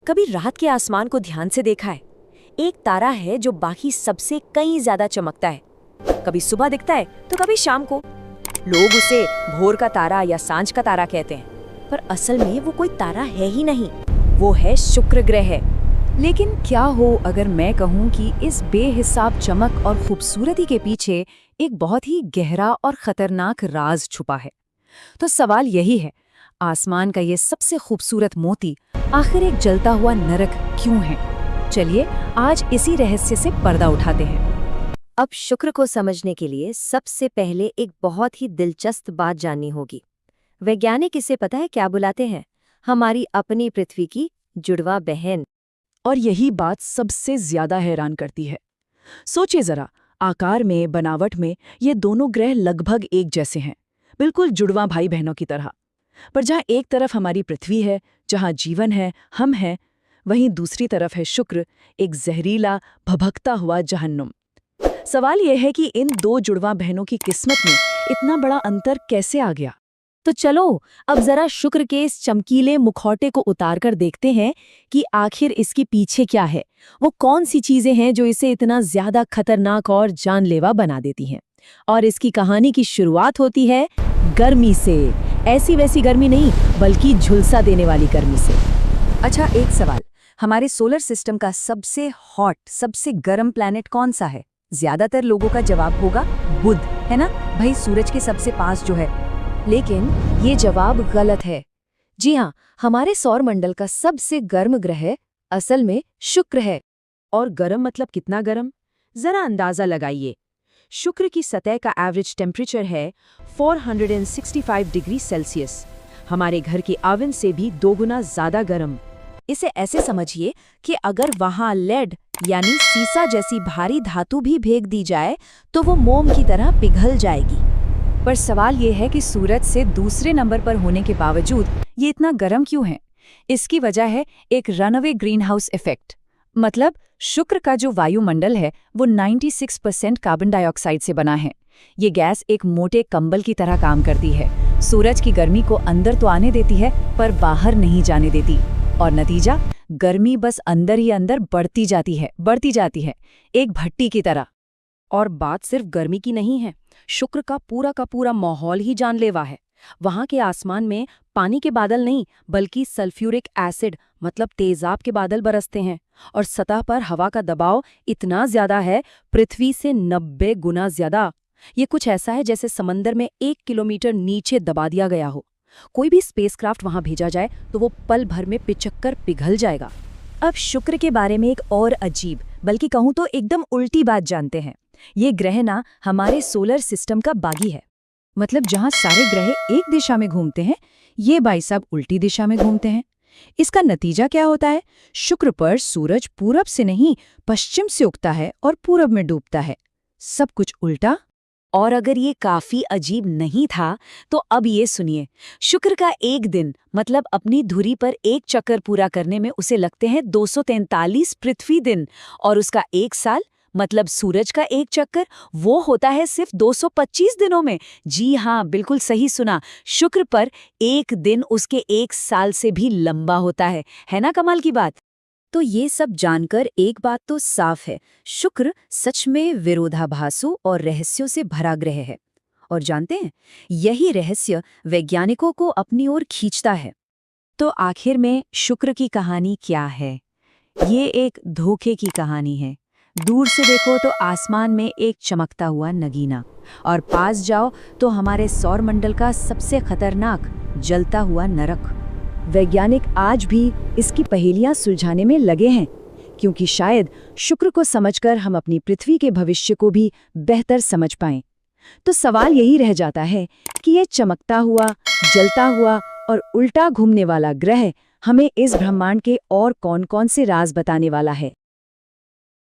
कभी रात के आसमान को ध्यान से देखा है? एक तारा है जो बाकी सबसे कहीं ज्यादा चमकता है। कभी सुबह दिखता है तो कभी शाम को। लोग उसे भोर का तारा या सांझ का तारा कहते हैं, पर असल में वो कोई तारा है ही नहीं, वो है शुक्र ग्रह। लेकिन क्या हो अगर मैं कहूँ कि इस बेहिसाब चमक और खूबसूरती के पीछे एक बहुत ही गहरा और खतरनाक राज छुपा है। तो सवाल यही है, आसमान का ये सबसे खूबसूरत मोती आखिर एक जलता हुआ नरक क्यों है? चलिए आज इसी रहस्य से पर्दा उठाते हैं। अब शुक्र को समझने के लिए सबसे पहले एक बहुत ही दिलचस्प बात जाननी होगी। वैज्ञानिक इसे पता है क्या बुलाते हैं? हमारी अपनी पृथ्वी की जुड़वा बहन। और यही बात सबसे ज्यादा हैरान करती है। सोचिए जरा, आकार में, बनावट में ये दोनों ग्रह लगभग एक जैसे हैं, बिल्कुल जुड़वा भाई बहनों की तरह। पर जहाँ एक तरफ हमारी पृथ्वी है, जहाँ जीवन है, हम हैं, वहीं दूसरी तरफ है शुक्र, एक जहरीला भभकता हुआ जहन्नुम। सवाल यह है कि इन दो जुड़वा बहनों की किस्मत में इतना बड़ा अंतर कैसे आ गया? तो चलो अब जरा शुक्र के इस चमकीले मुखौटे को उतार कर देखते हैं कि आखिर इसके पीछे क्या है। वो कौन सी चीजें हैं जो इसे इतना ज्यादा खतरनाक और जानलेवा बना देती हैं। और इसकी कहानी की शुरुआत होती है गर्मी से। ऐसी वैसी गर्मी नहीं, बल्कि झुलसा देने वाली गर्मी से। अच्छा, एक सवाल, हमारे सोलर सिस्टम का सबसे हॉट, सबसे गर्म प्लैनेट कौन सा है? ज्यादातर लोगों का जवाब होगा बुध, है ना भाई, सूरज के सबसे पास जो है। लेकिन ये जवाब गलत है। जी हाँ, हमारे सौरमंडल का सबसे गर्म ग्रह असल में शुक्र है। और गर्म मतलब कितना गर्म? जरा अंदाजा लगाइए। शुक्र की सतह का एवरेज टेम्परेचर है 465 डिग्री सेल्सियस। हमारे घर के ओवन से भी 2 गुना ज्यादा गर्म। इसे ऐसे समझिए कि अगर वहां लेड यानी सीसा जैसी भारी धातु भी फेंक दी जाए तो वो मोम की तरह पिघल जाएगी। पर सवाल ये है कि सूरज से दूसरे नंबर पर होने के बावजूद ये इतना गर्म क्यों है? इसकी वजह है एक रनअवे ग्रीनहाउस इफेक्ट। मतलब शुक्र का जो वायुमंडल है वो 96% कार्बन डाइऑक्साइड से बना है। ये गैस एक मोटे कंबल की तरह काम करती है, सूरज की गर्मी को अंदर तो आने देती है पर बाहर नहीं जाने देती। और नतीजा, गर्मी बस अंदर ही अंदर बढ़ती जाती है, एक भट्टी की तरह। और बात सिर्फ गर्मी की नहीं है, शुक्र का पूरा माहौल ही जानलेवा है। वहां के आसमान में पानी के बादल नहीं, बल्कि सल्फ्यूरिक एसिड मतलब तेजाब के बादल बरसते हैं। और सतह पर हवा का दबाव इतना ज्यादा है, पृथ्वी से 90 गुना ज्यादा। ये कुछ ऐसा है जैसे समंदर में 1 किलोमीटर नीचे दबा दिया गया हो। कोई भी स्पेसक्राफ्ट वहां भेजा जाए तो वो पल भर में पिचक्कर पिघल जाएगा। अब शुक्र के बारे में एक और अजीब, बल्कि कहूं तो एकदम उल्टी बात जानते हैं। ये ग्रह ना हमारे सोलर सिस्टम का बागी है। मतलब जहां सारे ग्रह एक दिशा में घूमते हैं, ये भाई साहब उल्टी दिशा में घूमते हैं। इसका नतीजा क्या होता है? शुक्र पर सूरज पूरब से नहीं, पश्चिम से उगता है और पूरब में डूबता है। सब कुछ उल्टा। और अगर ये काफी अजीब नहीं था तो अब ये सुनिए, शुक्र का एक दिन मतलब अपनी धुरी पर एक चक्कर पूरा करने में उसे लगते हैं 243 पृथ्वी दिन। और उसका एक साल मतलब सूरज का एक चक्कर, वो होता है सिर्फ 225 दिनों में। जी हाँ, बिल्कुल सही सुना। शुक्र पर एक दिन उसके एक साल से भी लंबा होता है ना कमाल की बात? तो ये सब जानकर एक बात तो साफ है, शुक्र सच में विरोधाभासों और रहस्यों से भरा ग्रह है। और जानते हैं, यही रहस्य वैज्ञानिकों को अपनी ओर खींचता है। तो आखिर में शुक्र की कहानी क्या है? ये एक धोखे की कहानी है। दूर से देखो तो आसमान में एक चमकता हुआ नगीना, और पास जाओ तो हमारे सौरमंडल का सबसे खतरनाक जलता हुआ नरक। वैज्ञानिक आज भी इसकी पहेलियां सुलझाने में लगे हैं, क्योंकि शायद शुक्र को समझकर हम अपनी पृथ्वी के भविष्य को भी बेहतर समझ पाएं। तो सवाल यही रह जाता है कि ये चमकता हुआ, जलता हुआ और उल्टा घूमने वाला ग्रह हमें इस ब्रह्मांड के और कौन-कौन से राज बताने वाला है।